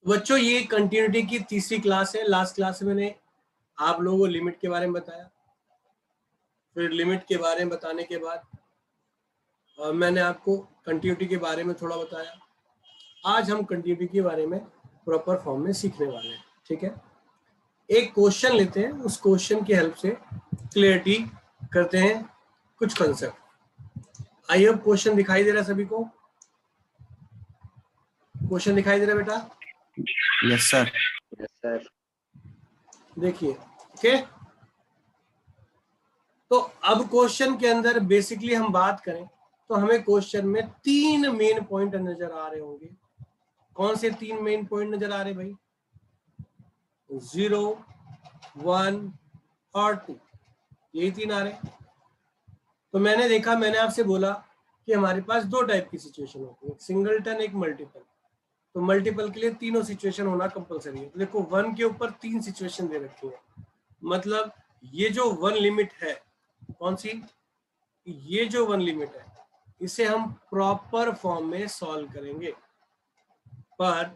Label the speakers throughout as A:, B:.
A: बच्चों ये कंटिन्यूटी की तीसरी क्लास है। लास्ट क्लास में मैंने आप लोगों को लिमिट के बारे में बताया, फिर लिमिट के बारे में बताने के बाद मैंने आपको कंटिन्यूटी के बारे में थोड़ा बताया। आज हम कंटिन्यूटी के बारे में प्रॉपर फॉर्म में सीखने वाले हैं। ठीक है, एक क्वेश्चन लेते हैं, उस क्वेश्चन की हेल्प से क्लियरिटी करते हैं कुछ कंसेप्ट। आई होप क्वेश्चन दिखाई दे रहा है सभी को? क्वेश्चन दिखाई दे रहा है बेटा?
B: Yes sir.
C: Yes sir.
A: देखिए, ओके। तो अब क्वेश्चन के अंदर बेसिकली हम बात करें तो हमें क्वेश्चन में तीन मेन पॉइंट नजर आ रहे होंगे। कौन से तीन मेन पॉइंट नजर आ रहे भाई? 0, 1 और 2, यही तीन आ रहे। तो मैंने आपसे बोला कि हमारे पास दो टाइप की सिचुएशन होती है, एक सिंगलटन एक मल्टीपल। तो मल्टीपल के लिए तीनों सिचुएशन होना कंपलसरी है। तो देखो 1 के ऊपर तीन सिचुएशन दे रखी है, मतलब ये जो 1 लिमिट है, कौन सी? ये जो 1 लिमिट है इसे हम प्रॉपर फॉर्म में सॉल्व करेंगे। पर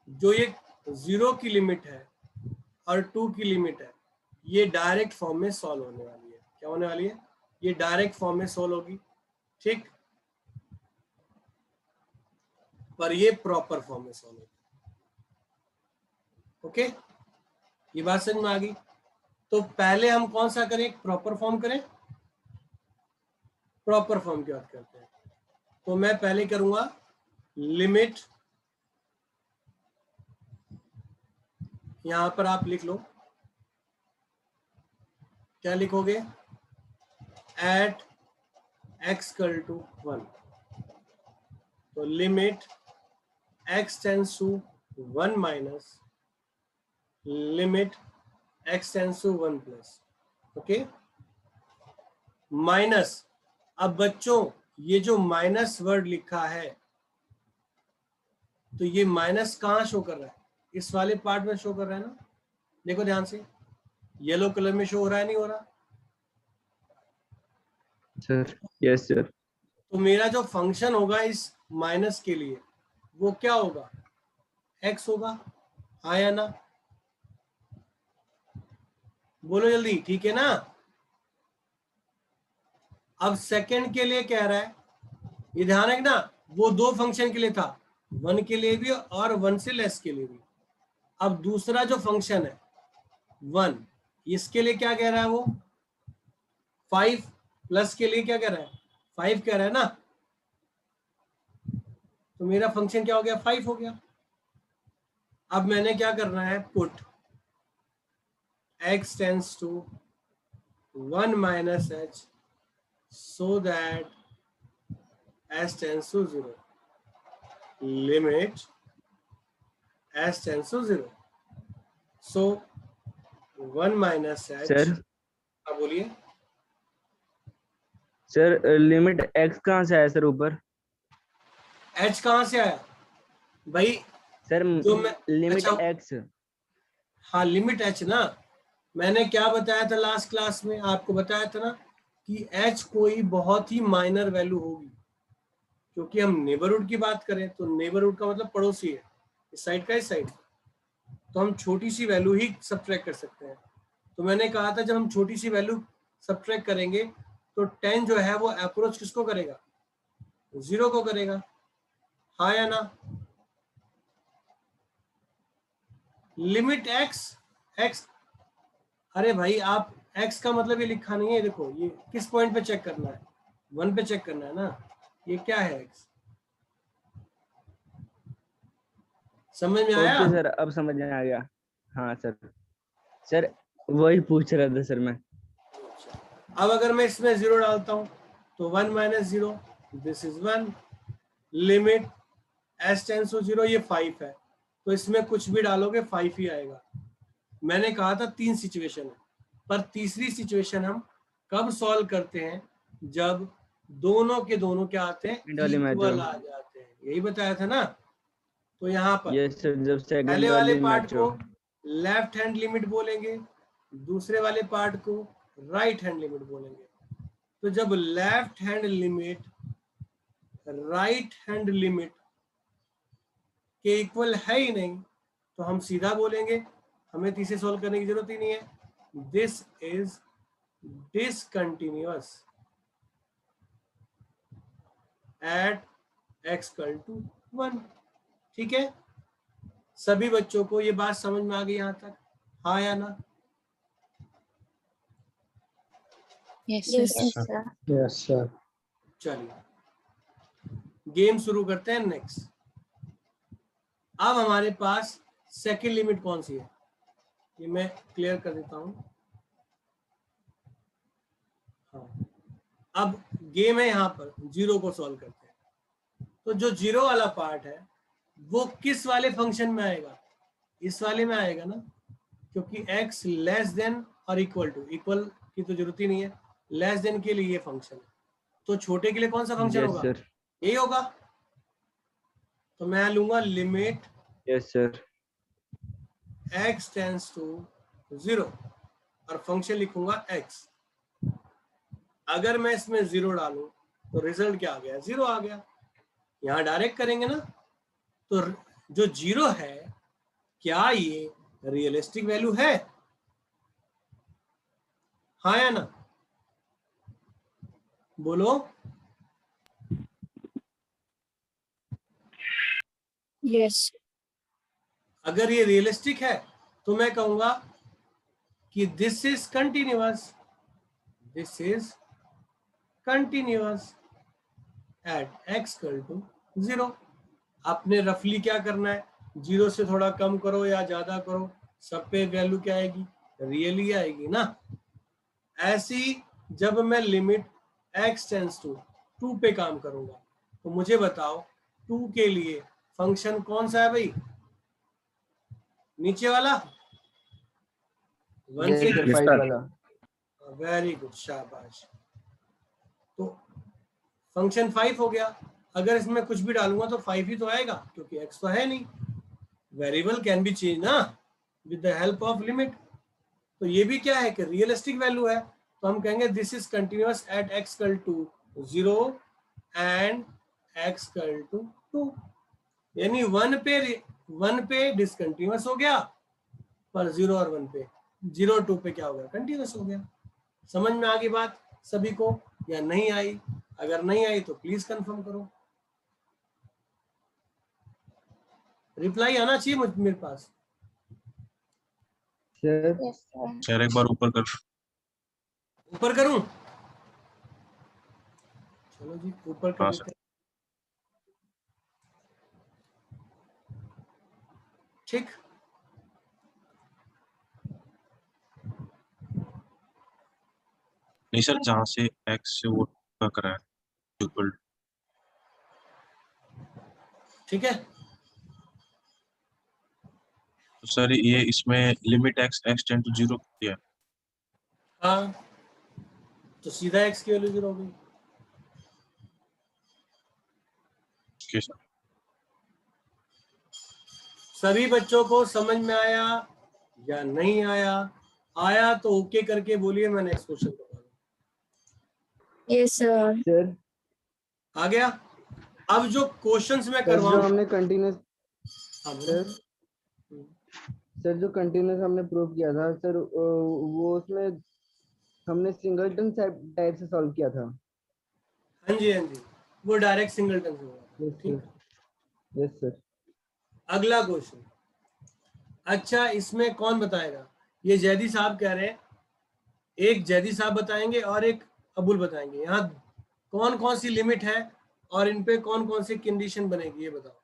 A: जो ये 0 की लिमिट है और 2 की लिमिट है, ये डायरेक्ट फॉर्म में सॉल्व होने वाली है। क्या होने वाली है? ये डायरेक्ट फॉर्म में सॉल्व होगी, ठीक। पर ये प्रॉपर फॉर्म में सॉल्व होगी। ओके, ये बात समझ में आ गई? तो पहले हम कौन सा करें? प्रॉपर फॉर्म करें। प्रॉपर फॉर्म की बात करते हैं तो मैं पहले करूंगा लिमिट, यहां पर आप लिख लो, क्या लिखोगे? At x equal to 1। तो limit x tends to 1 minus limit x tends to 1 plus. Okay, minus. अब बच्चों ये जो माइनस वर्ड लिखा है, तो ये माइनस कहाँ शो कर रहा है? इस वाले पार्ट में शो कर रहा है ना? देखो ध्यान से, येलो कलर में शो हो रहा है, नहीं हो रहा?
C: Sir yes sir.
A: तो मेरा जो फंक्शन होगा इस माइनस के लिए वो क्या होगा? x होगा, हाँ या ना? बोलो जल्दी, ठीक है ना? अब सेकंड के लिए कह रहा है, ये ध्यान रखना, वो दो फंक्शन के लिए था, 1 के लिए भी और 1 से लेस के लिए भी। अब दूसरा जो फंक्शन है 1, इसके लिए क्या कह रहा है वो? 5 प्लस के लिए क्या कह रहा है? 5 कह रहा है ना? तो मेरा फंक्शन क्या हो गया? 5 हो गया। अब मैंने क्या करना है? Put x tends to 1 minus h so that s tends to 0, limit s tends to 0, so 1 minus h।
C: Sir
A: अब बोलिए
C: सर लिमिट x कहाँ से आया सर ऊपर?
A: h कहाँ से आया भाई?
C: सर
A: जो मैं
C: लिमिट
A: अच्छा,
C: x।
A: हाँ लिमिट h ना। मैंने क्या बताया था लास्ट क्लास में? आपको बताया था ना कि h कोई बहुत ही माइनर वैल्यू होगी, क्योंकि हम नेबरहुड की बात करें तो नेबरहुड का मतलब पड़ोसी है, इस साइड का इस साइड, तो हम छोटी सी वैल्यू ही सब्ट्रैक्ट कर सकते हैं। तो मैंने कहा था जब हम छोटी सी वैल्यू सब्ट्रैक्ट करेंगे तो 10 जो है वो अप्रोच किसको करेगा? 0 को करेगा, हाँ या ना? लिमिट x, अरे भाई आप x का मतलब ये लिखा नहीं है, देखो ये किस पॉइंट पे चेक करना है? 1 पे चेक करना है ना। ये क्या है x? समझ में आया?
C: ओके सर, अब समझ में आ गया। हाँ सर। सर वही पूछ रहा था सर मैं।
A: अब अगर मैं इसमें 0 डालता हूं तो 1 minus 0, this is 1, limit s tends to 0, ये 5 है, तो इसमें कुछ भी डालोगे 5 ही आएगा। मैंने कहा था 3 सिचुएशन है, पर तीसरी सिचुएशन हम कब सॉल्व करते हैं? जब दोनों के दोनों क्या आते हैं?
C: वाली मैच हो।
A: इक्वल आ जाते हैं, यही बताया था ना। तो यहाँ पर
C: यस सर, जब सेकंड
A: पहले वाले
C: वाली
A: पार्ट
C: मैच
A: को
C: हो।
A: लेफ्ट हैंड लिमिट बोलेंगे, दूसरे वाले पार्ट को राइट हैंड लिमिट बोलेंगे। तो जब left hand limit right hand limit के इक्वल है ही नहीं, तो हम सीधा बोलेंगे, हमें तीसरे सॉल्व करने की जरूरत ही नहीं है, this is discontinuous at x equal to 1। ठीक है, सभी बच्चों को ये बात समझ में आ गई यहाँ तक, हाँ या ना?
B: Yes,
D: Yes,
B: sir.
D: sir.
E: Yes, sir.
A: चलिए गेम शुरू करते हैं। नेक्स्ट, अब हमारे पास सेकंड लिमिट कौन सी है, ये मैं क्लियर कर देता हूं। हाँ, अब गेम है यहाँ पर, जीरो को सॉल्व करते हैं। तो जो जीरो वाला पार्ट है वो किस वाले फंक्शन में आएगा? इस वाले में आएगा ना, क्योंकि x लेस देन और इक्वल टू, इक्वल की तो जरूरत ही नहीं है, लेस देन के लिए ये फंक्शन है। तो छोटे के लिए कौन सा फंक्शन
C: यस
A: होगा?
C: सर,
A: यही होगा। तो मैं लूंगा limit
C: yes sir,
A: x tends to 0 और फंक्शन लिखूंगा x। अगर मैं इसमें 0 डालूं तो रिजल्ट क्या आ गया? 0 आ गया। यहां डायरेक्ट करेंगे ना, तो जो 0 है क्या ये रियलिस्टिक वैल्यू है? हाँ या ना? बोलो।
D: Yes.
A: अगर ये रियलिस्टिक है तो मैं कहूंगा कि this is continuous, this is continuous at x equal to 0। आपने रफली क्या करना है, 0 से थोड़ा कम करो या ज्यादा करो, सब पे वैल्यू क्या आएगी? रियली आएगी ना। ऐसी जब मैं लिमिट x टेंस टू 2 पे काम करूंगा, तो मुझे बताओ 2 के लिए फंक्शन कौन सा है भाई? नीचे वाला 1
C: यस
A: से
C: सर, 5 वाला।
A: वेरी गुड, शाबाश। तो फंक्शन 5 हो गया। अगर इसमें कुछ भी डालूंगा तो 5 ही तो आएगा, क्योंकि x तो है नहीं। वेरिएबल कैन बी चेंज ना with the help of limit. तो ये भी क्या है कि रियलिस्टिक वैल्यू है। तो हम कहेंगे this is continuous at x equal to 0 and x equal to 2। यानी 1 पे डिसकंटिन्यूअस हो गया, पर 0 और 1 पे, 0 2 पे क्या हो गया? कंटिन्यूअस हो गया। समझ में आ गई बात सभी को या नहीं आई? अगर नहीं आई तो प्लीज कंफर्म करो। रिप्लाई आना चाहिए मेरे पास।
C: Sir
D: Yes, sir.
E: सर एक बार ऊपर कर।
A: ऊपर करूं? चलो जी, ऊपर कर
E: हाँ,
A: देते हैं। ठीक,
E: नहीं सर, जहाँ से x से वो करा है इक्वल।
A: ठीक है।
E: तो सर ये इसमें लिमिट x टेंड टू 0 किया है।
A: हाँ, तो सीधा x की वैल्यू 0 हो गई।
E: Okay sir.
A: सभी बच्चों को समझ में आया या नहीं आया? आया तो ओके करके बोलिए, मैं नेक्स्ट क्वेश्चन बता दूं।
D: Yes, sir.
C: सर
A: आ गया? अब जो क्वेश्चंस मैं
C: सर जो
A: करवाऊंगा,
C: हमने कंटिन्यूस
A: हाँ बोलो।
C: सर जो कंटिन्यूस हमने प्रूव किया था सर, वो उसमें हमने सिंगलटन टाइप से सॉल्व किया था।
A: हाँ जी, हाँ जी, वो डायरेक्ट सिंगलटन से होगा।
C: यस
A: ठीक,
C: सर, यस सर।
A: अगला क्वेश्चन। अच्छा, इसमें कौन बताएगा? ये जैदी साहब कह रहे हैं, एक जैदी साहब बताएंगे और एक अबुल बताएंगे। यहाँ कौन कौन सी लिमिट है और इन पे कौन कौन सी कंडीशन बनेगी, ये बताओ।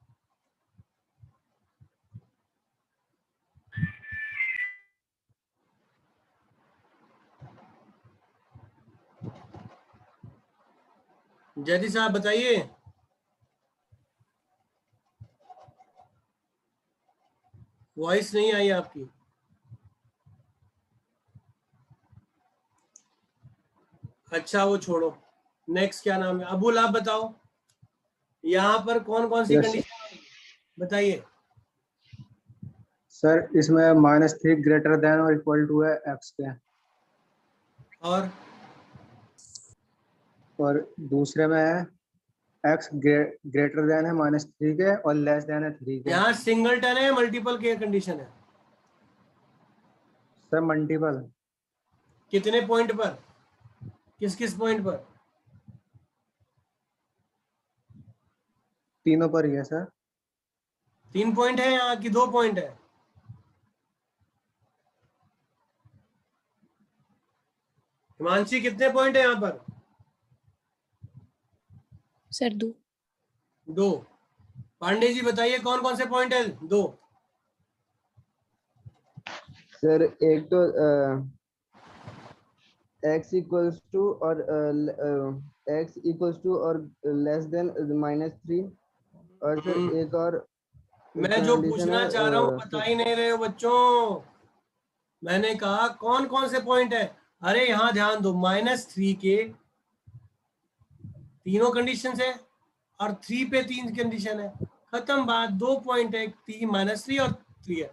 A: जैदी साहब बताइए। वॉइस नहीं आई आपकी। अच्छा, वो छोड़ो। नेक्स्ट क्या नाम है? अबुल आप बताओ, यहाँ पर कौन कौन सी
F: Yes,
A: कंडीशन बताइए।
F: सर इसमें -3 ग्रेटर देन और इक्वल टू है x के,
A: और
F: और दूसरे में है एक्स ग्रेटर देन है -3 के और लेस देन है 3 के।
A: यहाँ सिंगलटन है, मल्टीपल के कंडीशन है?
F: Sir multiple.
A: कितने पॉइंट पर, किस किस पॉइंट पर?
F: तीनों पर ही है सर।
A: 3 पॉइंट है यहाँ की 2 पॉइंट है? हिमांशी कितने पॉइंट है यहाँ पर?
B: सर 2.
A: 2। पांडे जी बताइए कौन कौन से पॉइंट है? 2।
C: सर एक तो x इक्वल्स टू और x इक्वल्स टू और लेस देन -3, और सर एक और
A: मैं जो
C: condition
A: पूछना
C: है,
A: चाह रहा हूँ बता ही नहीं रहे हो बच्चों। मैंने कहा कौन कौन से पॉइंट है। अरे यहाँ ध्यान दो, -3 के तीनों कंडीशन है और 3 पे 3 कंडीशन है। खत्म बात। 2 पॉइंट है, -3 और 3 है।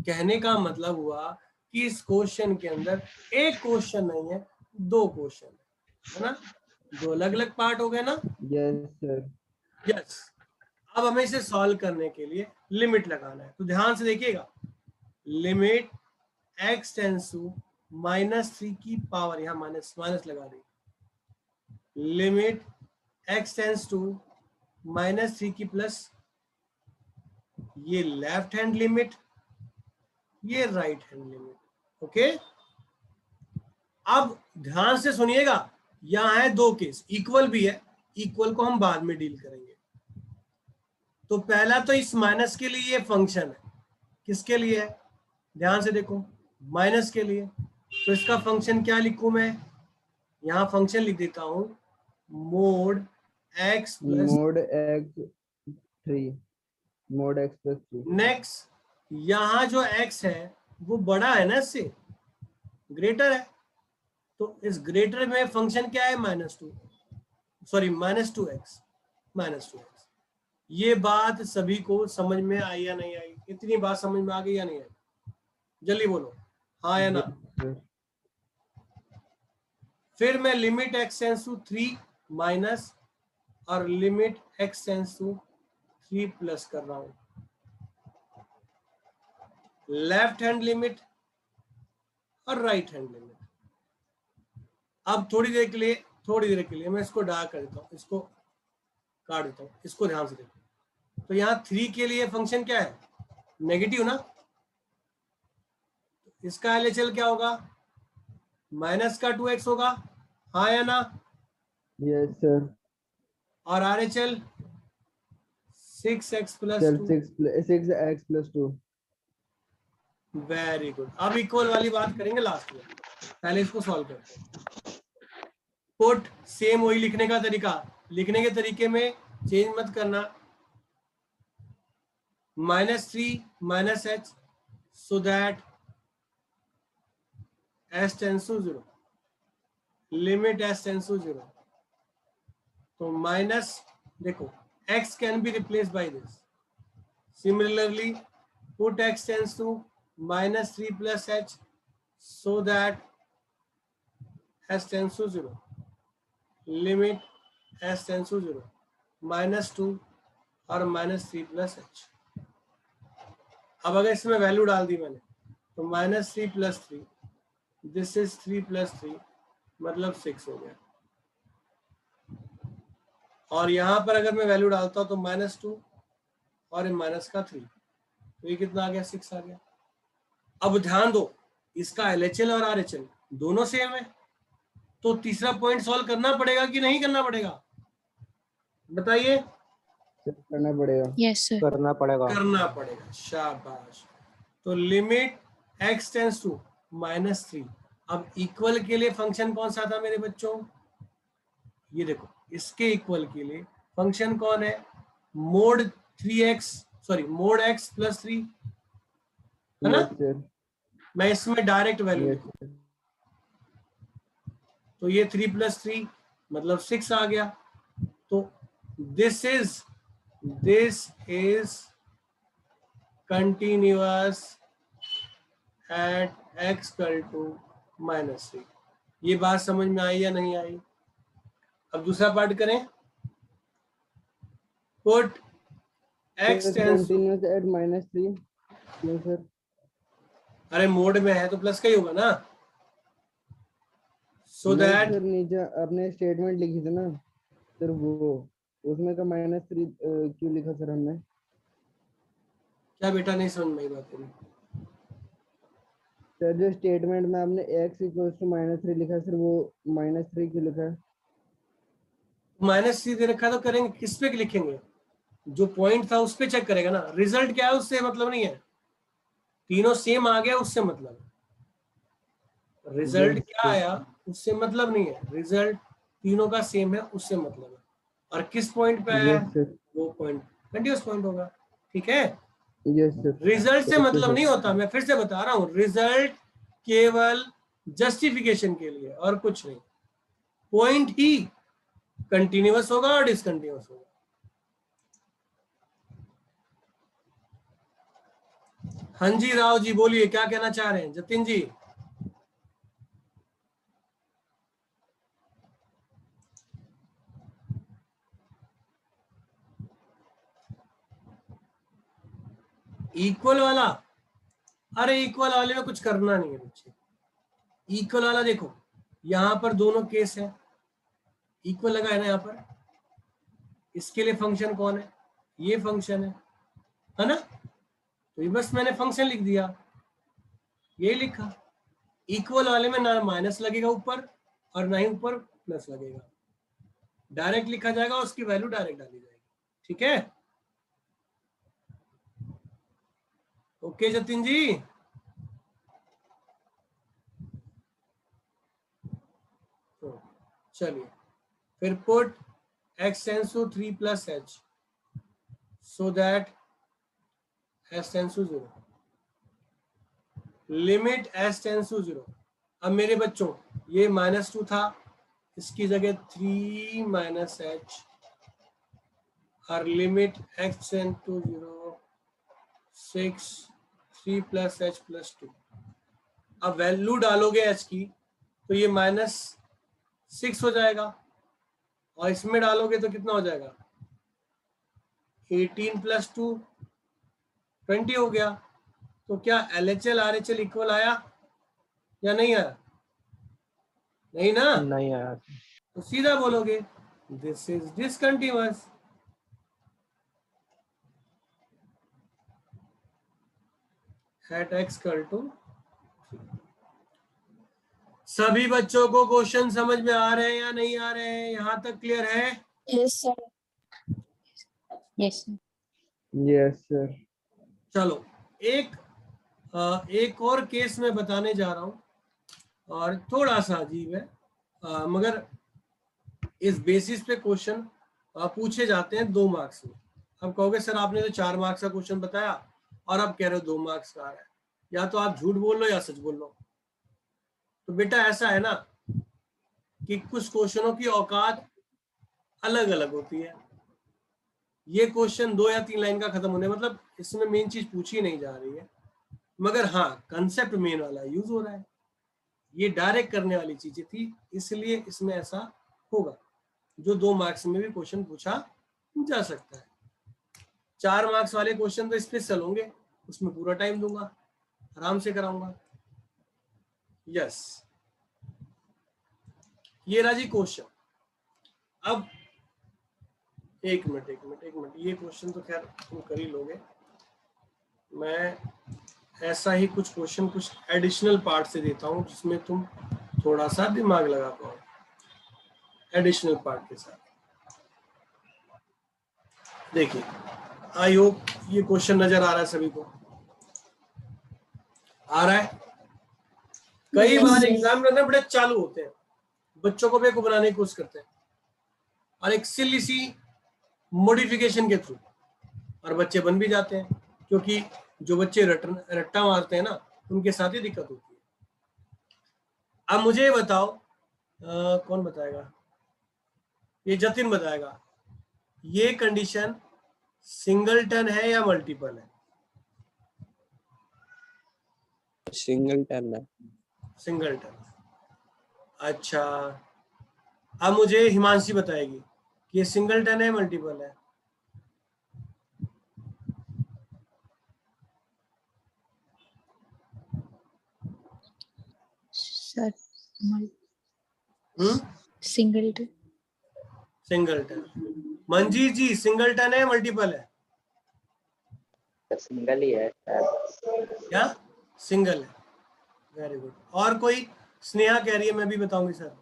A: कहने का मतलब हुआ कि इस क्वेश्चन के अंदर एक क्वेश्चन नहीं है, 2 क्वेश्चन है ना? 2 अलग अलग पार्ट हो गए ना?
C: Yes sir.
A: यस। अब हमें इसे सॉल्व करने के लिए लिमिट लगाना है, तो ध्यान से देखिएगा। लिमिट x टेंस टू -3 की पावर, यहां माइनस लगा दी। लिमिट x टेंस टू -3 की प्लस, ये लेफ्ट हैंड लिमिट, ये राइट हैंड लिमिट। ओके, अब ध्यान से सुनिएगा। यहां है 2 केस, इक्वल भी है, इक्वल को हम बाद में डील करेंगे। तो पहला तो इस माइनस के लिए ये फंक्शन है, किसके लिए है? ध्यान से देखो, माइनस के लिए। तो इसका फंक्शन क्या लिखूं मैं? यहां फंक्शन लिख देता हूं, mode x plus
C: mode x plus 3।
A: Next, यहां जो x है वो बड़ा है ना, इससे ग्रेटर है, तो इस ग्रेटर में फंक्शन क्या है? -2, सॉरी -2x। ये बात सभी को समझ में आई या नहीं आई? इतनी बात समझ में आ गई या नहीं आई? जल्दी बोलो, हाँ या ना? फिर मैं limit x tends to 3 minus और limit x tends to 3 plus कर रहा हूं। लेफ्ट हैंड लिमिट और राइट हैंड लिमिट। अब थोड़ी देर के लिए मैं इसको डार्क कर देता हूं, इसको काट देता हूं, इसको ध्यान से देखो। तो यहाँ 3 के लिए फंक्शन क्या है? नेगेटिव ना? इसका LHL क्या होगा? माइनस का 2x होगा, हाँ या ना?
C: Yes sir.
A: और RHL 6x plus
C: sir
A: 2।
C: 6x plus 2।
A: Very good. अब इक्वल वाली बात करेंगे लास्ट में, पहले इसको सॉल्व करते हैं। पुट सेम, वही लिखने का तरीका, लिखने के तरीके में चेंज मत करना। -3 minus h so that s tends to 0, limit s tends to 0। तो माइनस, देखो x can be replace by this. Similarly put x tends to -3 plus h so that s tends to 0, limit s tends to 0, -2 और -3 plus h। अब अगर इसमें value डाल दी मैंने, तो -3 plus 3, this is 3 plus 3, मतलब 6 हो गया। और यहां पर अगर मैं वैल्यू डालता हूं तो -2 और माइनस का 3, तो ये कितना आ गया? 6 आ गया। अब ध्यान दो, इसका LHL और RHL दोनों सेम है, तो तीसरा पॉइंट सॉल्व करना पड़ेगा कि नहीं करना पड़ेगा? बताइए।
C: करना पड़ेगा।
B: Yes sir.
F: करना पड़ेगा।
A: करना पड़ेगा, शाबाश। तो लिमिट x टेंस टू -3। अब इक्वल के लिए फंक्शन कौन सा था मेरे बच्चों? ये देखो, इसके इक्वल के लिए फंक्शन कौन है? Mode 3x, sorry mode x plus 3, है ना?
C: Yes sir.
A: मैं इसमें डायरेक्ट वैल्यू
C: यस
A: लिखूं,
C: सर।
A: तो ये 3 प्लस 3 मतलब 6 आ गया। तो this is continuous at x equal to -3। ये बात समझ में आई या नहीं आई? अब दूसरा पार्ट करें। Put x tends to,
C: continuous at -3 क्यों सर?
A: अरे मोड में है तो प्लस का ही होगा ना, सो
C: नहीं
A: दैट
C: सर, नीचे आपने स्टेटमेंट लिखी थी ना सर, वो उसमें का -3 क्यों लिखा सर हमने?
A: क्या बेटा नहीं समझ में आई बात तेरी?
C: सर जो स्टेटमेंट में आपने x इक्वल्स टू -3 लिखा सर, वो -3 क्यों लिखा है?
A: -3 दे रखा है तो करेंगे किस पे लिखेंगे? जो पॉइंट था उस पे चेक करेगा ना, रिजल्ट क्या है उससे मतलब नहीं है, तीनों सेम आ गया उससे मतलब है। रिजल्ट
C: Yes,
A: क्या
C: sir.
A: आया उससे मतलब नहीं है, रिजल्ट तीनों का सेम है उससे मतलब है। और किस पॉइंट पे आया
C: Yes,
A: है
C: sir.
A: वो पॉइंट कंटीन्यूअस पॉइंट होगा, ठीक है।
C: Yes, sir.
A: रिजल्ट से
C: Okay,
A: मतलब
C: sir.
A: नहीं होता, मैं फिर से बता रहा हूँ, रिजल्ट केवल जस्टिफिकेशन के लिए और कुछ नहीं। पॉइंट ही कंटिन्यूअस होगा और डिसकंटिन्यूअस होगा। हाँ जी राव जी बोलिए, क्या कहना चाह रहे हैं जतिन जी? इक्वल वाला, अरे इक्वल वाले में कुछ करना नहीं है बच्चे। इक्वल वाला देखो, यहां पर दोनों केस है, इक्वल लगा है ना यहाँ पर, इसके लिए फंक्शन कौन है? ये फंक्शन है ना, तो ये बस मैंने फंक्शन लिख दिया, ये लिखा। इक्वल वाले में ना माइनस लगेगा ऊपर और ना ही ऊपर प्लस लगेगा, डायरेक्ट लिखा जाएगा, उसकी वैल्यू डायरेक्ट डाली जाएगी, ठीक है। ओके जतिन जी, तो चलिए फिर put x tends to 3 plus h so that s tends to 0, limit s tends to 0। अब मेरे बच्चों ये -2 था, इसकी जगह 3 माइनस h और limit x tends to 0 6 3 plus h plus 2। अब वैल्यू डालोगे h की तो ये -6 हो जाएगा और इसमें डालोगे तो कितना हो जाएगा, 18 प्लस 2 20 हो गया। तो क्या LHL RHL इक्वल आया या नहीं आया? नहीं ना,
F: नहीं आया।
A: तो सीधा बोलोगे this is discontinuous. At x equal to, सभी बच्चों को क्वेश्चन समझ में आ रहे हैं या नहीं आ रहे हैं? यहां तक क्लियर है?
D: Yes, sir.
B: Yes, sir.
C: Yes, sir.
A: चलो एक और केस में बताने जा रहा हूं और थोड़ा सा अजीब है, मगर इस बेसिस पे क्वेश्चन पूछे जाते हैं 2 मार्क्स में। अब कहोगे सर आपने तो 4 मार्क्स का क्वेश्चन बताया और आप कह रहे हो 2 मार्क्स का आ रहा है, या तो आप झूठ बोल लो या सच बोल लो। तो बेटा ऐसा है ना कि कुछ क्वेश्चनों की औकात अलग अलग होती है। ये क्वेश्चन 2 या 3 लाइन का खत्म होने, मतलब इसमें मेन चीज पूछी नहीं जा रही है, मगर हाँ कंसेप्ट मेन वाला यूज हो रहा है। ये डायरेक्ट करने वाली चीजें थी, इसलिए इसमें ऐसा होगा। जो 2 मार्क्स में भी क्वेश्चन पूछा जा सकता है। 4 मार्क्स वाले क्वेश्चन तो स्पेशल होंगे, उसमें पूरा टाइम दूंगा, आराम से कराऊंगा। यस, ये रहा जी क्वेश्चन। अब एक मिनट, ये क्वेश्चन तो खैर तुम कर ही लोगे, मैं ऐसा ही कुछ क्वेश्चन कुछ एडिशनल पार्ट से देता हूं जिसमें तुम थोड़ा सा दिमाग लगा पाओ एडिशनल पार्ट के साथ। देखिए, आई होप ये क्वेश्चन नजर आ रहा है सभी को, आ रहा है। कई
D: Yes,
A: बार
D: sir.
A: एग्जाम में बड़े चालू होते हैं, बच्चों को बेवकूफ बनाने की कोशिश करते हैं और एक सिली सी मॉडिफिकेशन के थ्रू, और बच्चे बन भी जाते हैं, क्योंकि जो बच्चे रट्टा मारते हैं ना उनके साथ ही दिक्कत होती है। अब मुझे ये बताओ, कौन बताएगा? ये जतिन बताएगा, ये कंडीशन सिंगलटन है या मल्टीपल है?
G: सिंगलटन है।
A: सिंगलटन। अच्छा, अब मुझे हिमांशी बताएगी कि ये सिंगलटन है मल्टीपल है।
B: सर
A: हम्म,
B: सिंगल
A: सिंगलटन। मंजीत जी सिंगलटन है मल्टीपल है?
G: सिंगल ही है शायद।
A: क्या सिंगल है? Very good. और कोई? स्नेहा कह रही है मैं भी बताऊंगी सर।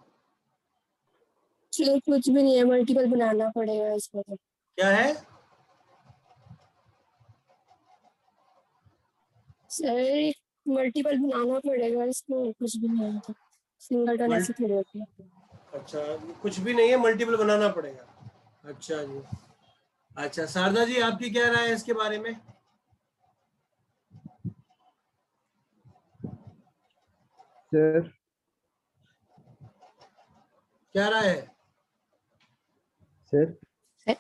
D: सर कुछ भी नहीं है, मल्टीपल बनाना पड़ेगा इसको तो।
A: क्या है?
D: सर मल्टीपल बनाना पड़ेगा इसको, कुछ भी नहीं है तो। सिंगलटन
A: मल्ट
D: ऐसे थोड़ी होती है।
A: अच्छा, कुछ भी नहीं है, मल्टीपल बनाना पड़ेगा। अच्छा जी। अच्छा शारदा जी आपकी क्या राय है इसके बारे में?
C: सर
A: क्या राय है?
C: सर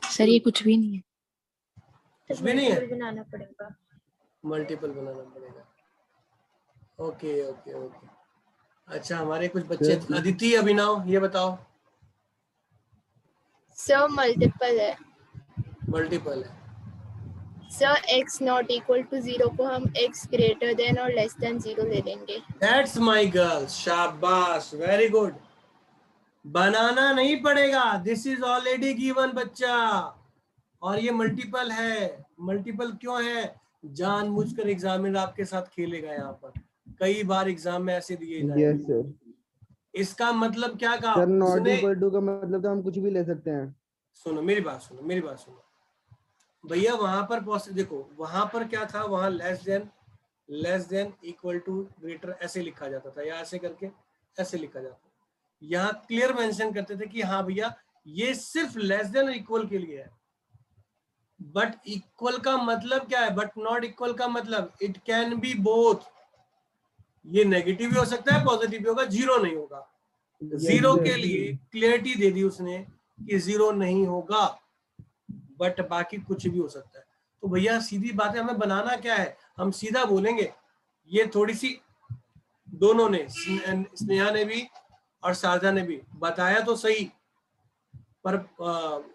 B: सर ये कुछ भी नहीं है।
A: कुछ भी नहीं है,
D: बनाना पड़ेगा।
A: मल्टीपल बनाना पड़ेगा। Okay okay okay. अच्छा हमारे कुछ बच्चे,
C: सर
A: अदिति अभिनव ये बताओ।
H: सर मल्टीपल है।
A: मल्टीपल है।
H: Sir x not equal to 0 को हम x ग्रेटर देन और लेस देन 0 ले लेंगे।
A: दैट्स माय गर्ल, शाबाश, वेरी गुड। बनाना नहीं पड़ेगा, दिस इज ऑलरेडी गिवन बच्चा। और ये मल्टीपल है। मल्टीपल क्यों है? जानबूझकर एग्जामिनर आपके साथ खेलेगा यहाँ पर। कई बार एग्जाम में ऐसे दिए
C: यस
A: जाएंगे।
C: सर।
A: इसका मतलब क्या कहा
C: सर नॉट
A: उसने?
C: इक्वल टू का मतलब तो हम कुछ भी ले सकते हैं।
A: सुनो मेरी बात सुनो, मेरी बात सुनो भैया। वहां पर देखो वहां पर क्या था, वहां less than equal to greater ऐसे लिखा जाता था, या ऐसे करके ऐसे लिखा जाता था। यहाँ क्लियर मेंशन करते थे कि हाँ भैया ये सिर्फ लेस देन इक्वल के लिए है। बट इक्वल का मतलब क्या है? बट नॉट इक्वल का मतलब इट कैन बी बोथ। ये नेगेटिव भी हो सकता है, पॉजिटिव भी होगा, जीरो नहीं होगा।
C: Yes
A: zero
C: sir.
A: के लिए क्लियरिटी दे दी उसने कि जीरो नहीं होगा, बट बाकी कुछ भी हो सकता है। तो भैया सीधी बात है, हमें बनाना क्या है? हम सीधा बोलेंगे। ये थोड़ी सी दोनों ने, स्नेहा ने भी और शारदा ने भी बताया तो सही, पर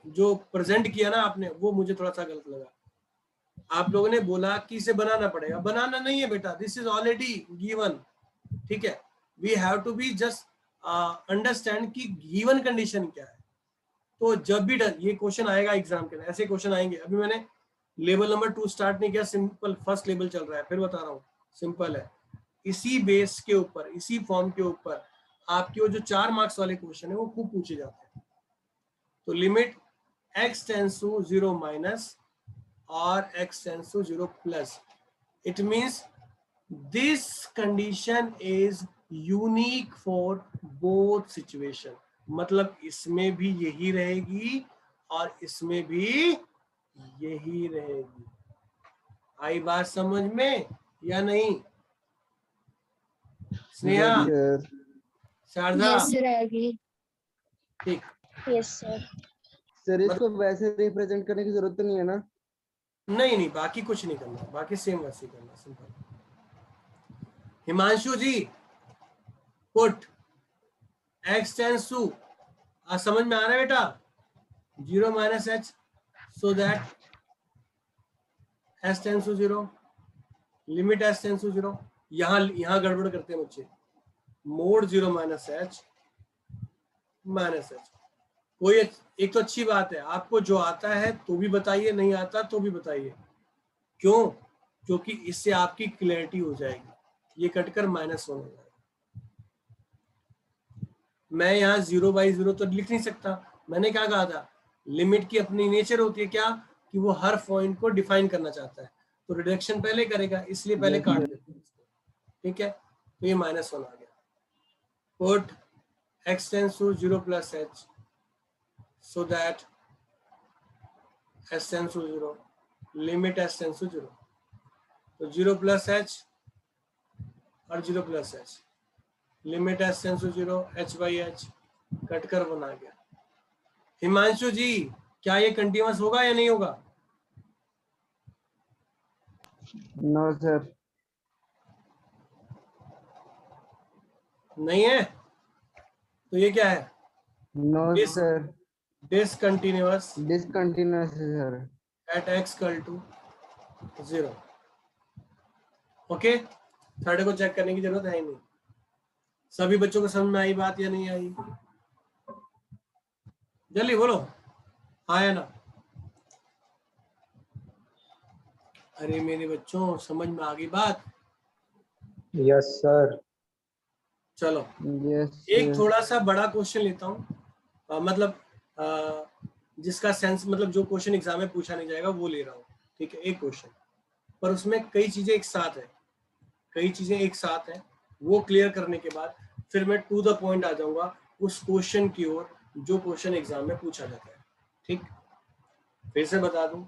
A: जो प्रेजेंट किया ना आपने वो मुझे थोड़ा सा गलत लगा। आप लोगों ने बोला कि इसे बनाना पड़ेगा, बनाना नहीं है बेटा, दिस इज ऑलरेडी गिवन। ठीक है, we have to be just understand कि गिवन कंडीशन क्या है। तो जब भी ये क्वेश्चन आएगा एग्जाम के लिए, ऐसे क्वेश्चन आएंगे। अभी मैंने लेवल नंबर 2 स्टार्ट नहीं किया, सिंपल फर्स्ट लेवल चल रहा है, फिर बता रहा हूँ सिंपल है। इसी बेस के ऊपर, इसी फॉर्म के ऊपर आपके वो जो 4 मार्क्स वाले क्वेश्चन है वो खूब पूछे जाते हैं। तो limit x tends to 0 minus और x tends to 0 plus, it means this condition is unique for both situation. मतलब इसमें भी यही रहेगी और इसमें भी यही रहेगी। आई बात समझ में या नहीं? Sneha,
C: yes sir.
A: Sharda,
D: yes sir आएगी।
A: ठीक।
D: Yes sir.
C: सर इसको
A: मतलब
C: वैसे रिप्रेजेंट करने की जरूरत तो नहीं है ना?
A: नहीं नहीं, बाकी कुछ नहीं करना, बाकी सेम वैसे ही करना, simple. Himanshu ji put x tends to, समझ में आ रहा है बेटा? 0 minus h so that s tends to 0, limit s tends to 0। यहाँ गड़बड़ करते हैं बच्चे, mod 0 minus h minus h। कोई एक तो अच्छी बात है, आपको जो आता है तो भी बताइए, नहीं आता तो भी बताइए। क्यों? क्योंकि इससे आपकी क्लैरिटी हो जाएगी। ये कटकर माइनस होने जाएगा। मैं यहाँ 0/0 तो लिख नहीं सकता। मैंने क्या कहा था, लिमिट की अपनी नेचर होती है क्या, कि वो हर पॉइंट को डिफाइन करना चाहता है, तो रिडक्शन पहले करेगा, इसलिए पहले
C: Yes,
A: काट
C: sir.
A: देते हैं इसको। ठीक है, तो ये -1 आ गया। Put x tends to 0 plus h so that s tends to 0, limit s tends to 0। तो 0 प्लस h और 0 plus h, limit s tends to 0, h/h कटकर 1 आ गया। हिमांशु जी क्या ये कंटिन्यूअस होगा या नहीं होगा?
C: No sir.
A: नहीं है, तो ये क्या है?
C: No sir.
A: डिसकंटिन्यूअस
C: डिसकंटिन्यूअस है sir.
A: At x equal to 0। Okay, third को चेक करने की जरूरत है ही नहीं। सभी बच्चों को समझ में आई बात या नहीं आई? जल्दी बोलो, हाँ या ना? अरे मेरे बच्चों, समझ में आ गई बात?
F: Yes sir.
A: चलो
C: यस
A: एक थोड़ा सा बड़ा क्वेश्चन लेता हूँ, मतलब जिसका सेंस, मतलब जो क्वेश्चन एग्जाम में पूछा नहीं जाएगा वो ले रहा हूँ, ठीक है? एक क्वेश्चन पर उसमें कई चीजें एक साथ है, कई चीजें एक साथ हैं। वो क्लियर करने के बाद फिर मैं टू द पॉइंट आ जाऊंगा उस क्वेश्चन की ओर जो क्वेश्चन एग्जाम में पूछा जाता है, ठीक? फिर से बता दूं,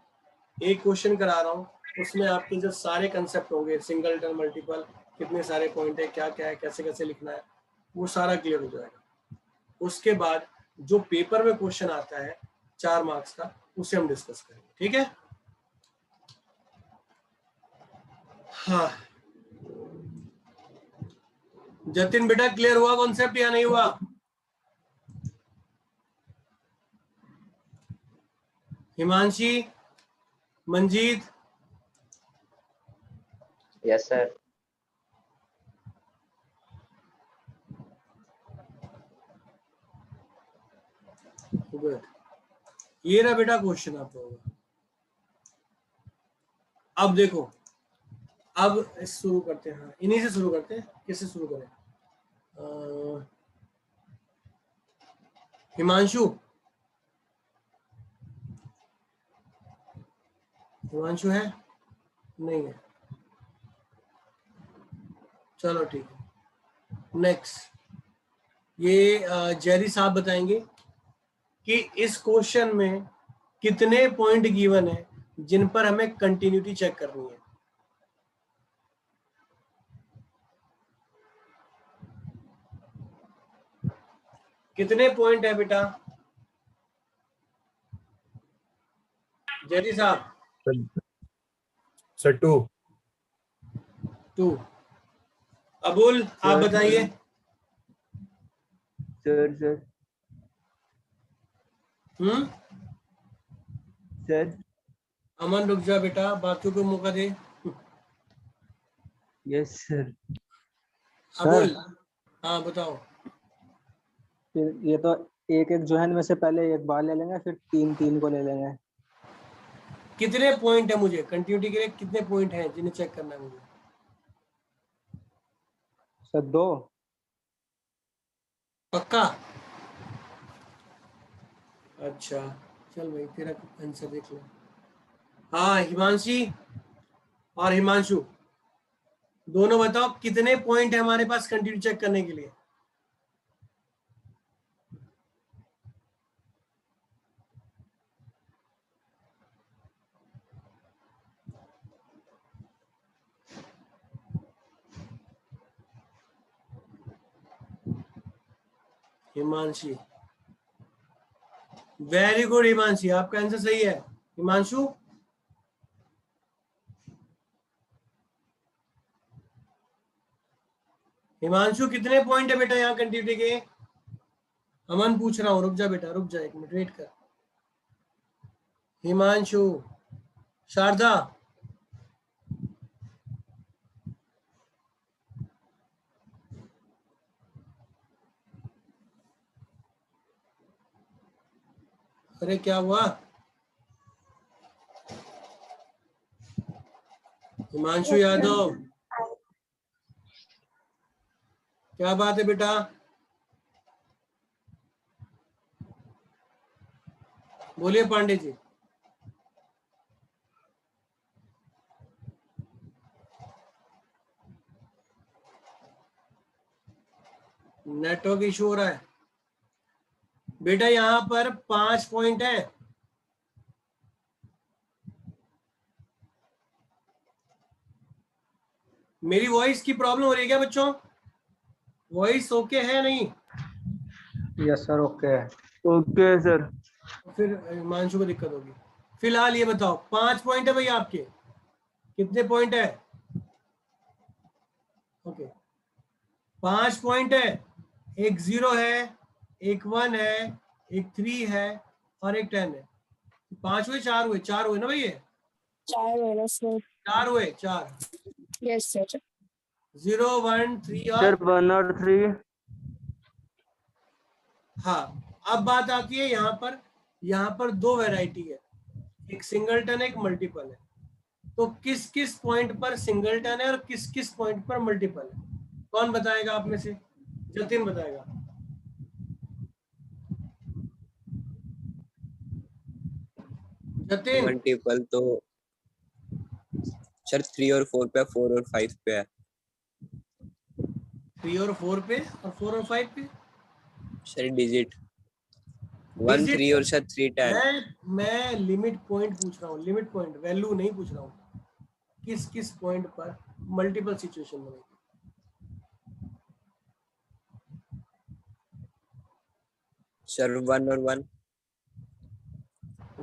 A: एक क्वेश्चन करा रहा हूँ, उसमें आपके जो सारे कंसेप्ट होंगे, सिंगलटन, मल्टीपल, कितने सारे पॉइंट है, क्या क्या है, कैसे कैसे लिखना है, वो सारा क्लियर हो जाएगा। उसके बाद जो पेपर में क्वेश्चन आता है 4 मार्क्स का, उसे हम डिस्कस करेंगे, ठीक है? हाँ जतिन बेटा, क्लियर हुआ कॉन्सेप्ट या नहीं हुआ? Himanshi, Manjeet,
G: yes sir.
A: Good. ये रहा बेटा क्वेश्चन आप लोगों का। अब देखो, अब शुरू करते हैं। हाँ, इन्हीं से शुरू करते हैं। किससे शुरू करें? हिमांशु, हिमांशु है? नहीं है, चलो ठीक है। नेक्स्ट, ये जेरी साहब बताएंगे कि इस क्वेश्चन में कितने पॉइंट गिवन है जिन पर हमें कंटिन्यूटी चेक करनी है। कितने पॉइंट है बेटा जेरी साहब?
F: सर 2।
A: 2। अबुल, आप बताइए।
C: सर सर
A: अमन रुक जा बेटा, बाकियों को मौका दे।
C: Yes sir.
A: अबुल, हाँ बताओ।
F: फिर ये तो एक एक जो है में से पहले एक बार ले लेंगे, फिर 3 को ले लेंगे।
A: कितने पॉइंट है मुझे कंटिन्यूटी के लिए, कितने पॉइंट हैं जिन्हें चेक करना है मुझे?
F: सर 2।
A: पक्का? अच्छा चल भाई, तेरा आंसर देख लो। हाँ हिमांशी और हिमांशु, दोनों बताओ कितने पॉइंट है हमारे पास कंटिन्यू चेक करने के लिए? हिमांशी, वेरी गुड हिमांशी, आपका आंसर सही है। हिमांशु, हिमांशु कितने पॉइंट है बेटा यहाँ कंटिन्यूटी के? अमन पूछ रहा हूँ, रुक जा बेटा, रुक जा, 1 मिनट वेट कर। हिमांशु, शारदा, अरे क्या हुआ? हिमांशु यादव, क्या बात है बेटा? बोलिए पांडे जी। नेटवर्क इशू हो रहा है बेटा, यहाँ पर 5 पॉइंट है। मेरी वॉइस की प्रॉब्लम हो रही है क्या बच्चों? वॉइस ओके है नहीं?
F: Yes sir, okay.
C: Okay sir.
A: फिर हिमांशु को दिक्कत होगी। फिलहाल ये बताओ, 5 पॉइंट है भैया आपके? कितने पॉइंट है? ओके 5 पॉइंट है। एक 0 है, एक 1 है, एक 3 है और एक 10 है। 5 हुए, 4 हुए? 4 हुए ना भैया?
D: 4 है सर।
A: 4 हुए, 4।
D: Yes sir.
A: 0 1 3 और
C: सर 1 और 3।
A: हाँ, अब बात आती है यहाँ पर दो वैरायटी है, एक सिंगलटन है, एक मल्टीपल है। तो किस किस पॉइंट पर सिंगलटन है और किस किस पॉइंट पर मल्टीपल है, कौन बताएगा आप में से? जतिन बताएगा। जतिन।
G: मल्टीपल तो सर 3 और 4 पे, 4 और 5 पे है
A: 3 और 4 पे और 4 और 5 पे
G: सर। डिजिट 1 3 और सर 3 10।
A: मैं लिमिट पॉइंट पूछ रहा हूँ, लिमिट पॉइंट, वैल्यू नहीं पूछ रहा हूँ। किस किस पॉइंट पर मल्टीपल सिचुएशन बनेगी?
G: सर 1 और 1।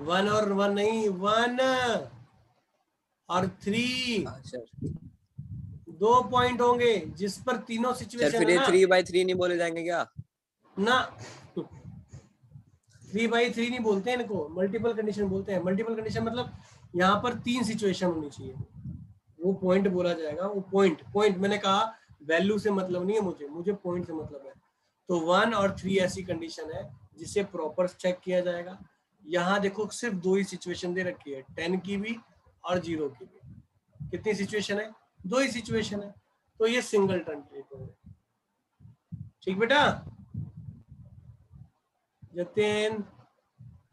A: 1 और 1 नहीं, 1 और 3,
G: सर
A: 2 पॉइंट होंगे जिस पर तीनों
G: सर
A: सिचुएशन
G: फिर
A: है
G: ये
A: ना।
G: 3/3 नहीं बोले जाएंगे क्या?
A: ना, 3/3 नहीं बोलते हैं इनको, मल्टीपल कंडीशन बोलते हैं। मल्टीपल कंडीशन मतलब यहाँ पर 3 सिचुएशन होनी चाहिए, वो पॉइंट बोला जाएगा। वो पॉइंट मैंने कहा, वैल्यू से मतलब नहीं है मुझे पॉइंट से मतलब है। तो 1 और 3 ऐसी कंडीशन है जिसे प्रॉपर चेक किया जाएगा। यहाँ देखो सिर्फ 2 ही सिचुएशन दे रखी है, 10 की भी और 0 की भी। कितनी सिचुएशन है? 2 ही सिचुएशन है। तो ये सिंगलटन ट्रिक है। ठीक बेटा? Jatin,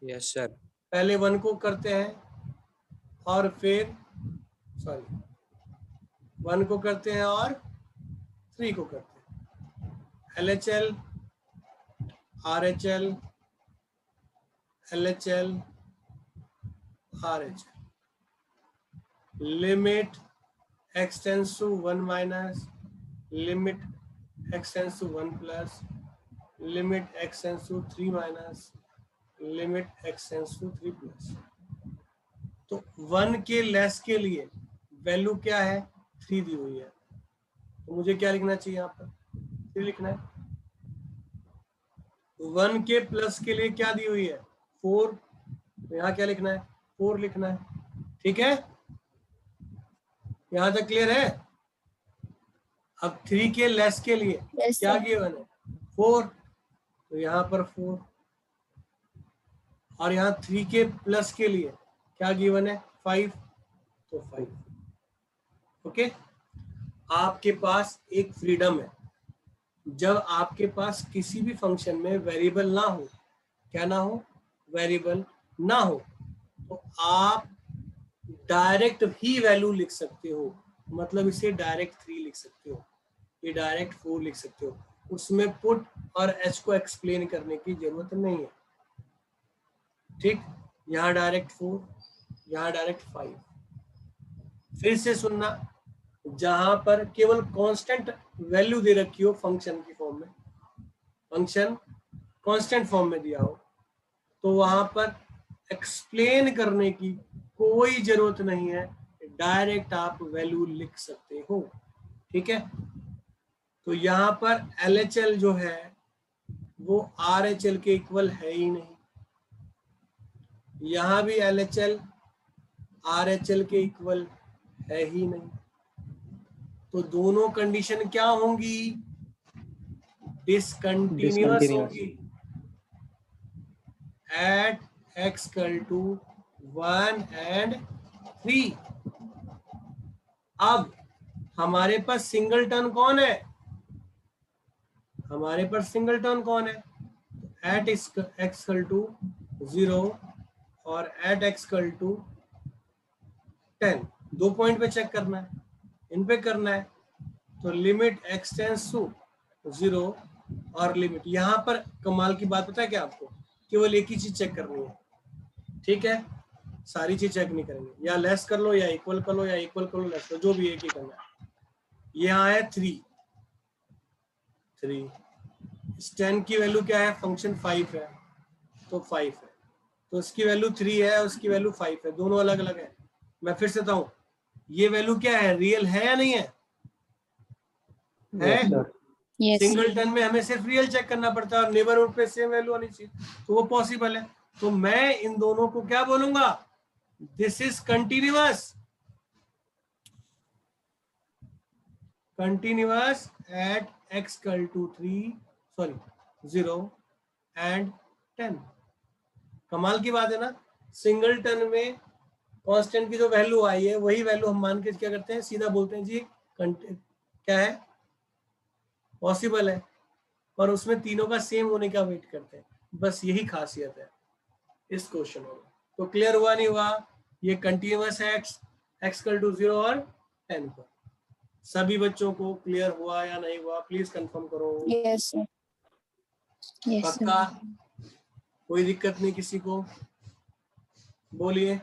G: yes sir.
A: पहले 1 को करते हैं और फिर 1 को करते हैं और 3 को करते हैं। LHL, RHL, LHL, RHL, limit x tends to 1 minus, limit x tends to 1 plus, limit x tends to 3 minus, limit x tends to 3 plus. तो 1 के लेस के लिए वैल्यू क्या है? 3 दी हुई है। तो मुझे क्या लिखना चाहिए यहाँ पर? 3 लिखना है। 1 के प्लस के लिए क्या दी हुई है? 4। तो यहाँ क्या लिखना है? 4 लिखना है। ठीक है, यहाँ तक क्लियर है? अब 3 के लेस के लिए
D: Yes,
A: क्या
D: sir.
A: गिवन है? 4। तो यहाँ पर 4, और यहाँ 3 के प्लस के लिए क्या गिवन है? 5। तो 5। ओके, आपके पास एक फ्रीडम है, जब आपके पास किसी भी फंक्शन में वेरिएबल ना हो, क्या ना हो? वेरिएबल ना हो, तो आप डायरेक्ट ही वैल्यू लिख सकते हो। मतलब इसे डायरेक्ट 3 लिख सकते हो, ये डायरेक्ट 4 लिख सकते हो। उसमें पुट और एच को एक्सप्लेन करने की जरूरत नहीं है। ठीक, यहाँ डायरेक्ट 4, यहाँ डायरेक्ट 5। फिर से सुनना, जहां पर केवल कांस्टेंट वैल्यू दे रखी हो फंक्शन की फॉर्म में, फंक्शन कांस्टेंट फॉर्म में दिया हो, तो वहां पर एक्सप्लेन करने की कोई जरूरत नहीं है, डायरेक्ट आप वैल्यू लिख सकते हो। ठीक है, तो यहाँ पर LHL जो है वो RHL के इक्वल है ही नहीं, यहाँ भी LHL RHL के इक्वल है ही नहीं। तो दोनों कंडीशन क्या होंगी? डिसकंटिन्यूअस होंगी at x equal to 1 and 3। अब हमारे पास सिंगलटन कौन है? हमारे पास सिंगलटन कौन है? एट x इक्वल टू 0 और at x equal to 10, 2 point पे चेक करना है, इन पे करना है। तो लिमिट x टेंड्स टू 0 और लिमिट, यहाँ पर कमाल की बात पता है क्या आपको? केवल एक ही चीज चेक करनी है। ठीक है, सारी चीज चेक नहीं करेंगे, या लेस कर लो या इक्वल कर लो या इक्वल कर लो लेस कर लो, जो भी एक ही करना है। यहाँ है 3, इस 10 की वैल्यू क्या है? फंक्शन 5 है, तो 5 है, तो इसकी वैल्यू 3 है और उसकी वैल्यू 5 है, दोनों अलग अलग है। मैं फिर से बताऊं, ये वैल्यू क्या है? रियल है या नहीं है? है।
B: Yes.
A: सिंगलटन में हमें सिर्फ रियल चेक करना पड़ता है और नेबरहुड पे सेम वैल्यू आनी चाहिए, तो वो पॉसिबल है। तो मैं इन दोनों को क्या बोलूंगा? This is continuous, continuous at x equal to 3 0 and 10। कमाल की बात है ना, सिंगलटन में कांस्टेंट की जो वैल्यू आई है वही वैल्यू हम मान के क्या करते हैं, सीधा बोलते हैं जी क्या है, पॉसिबल है, पर उसमें तीनों का सेम होने का वेट करते हैं। बस यही खासियत है इस क्वेश्चन में। तो क्लियर हुआ नहीं हुआ, ये कंटिन्यूअस है x = 0 और 10 पर। सभी बच्चों को क्लियर हुआ या नहीं हुआ, प्लीज कंफर्म करो।
D: Yes sir.
B: यस
A: पक्का, कोई दिक्कत नहीं किसी को, बोलिए।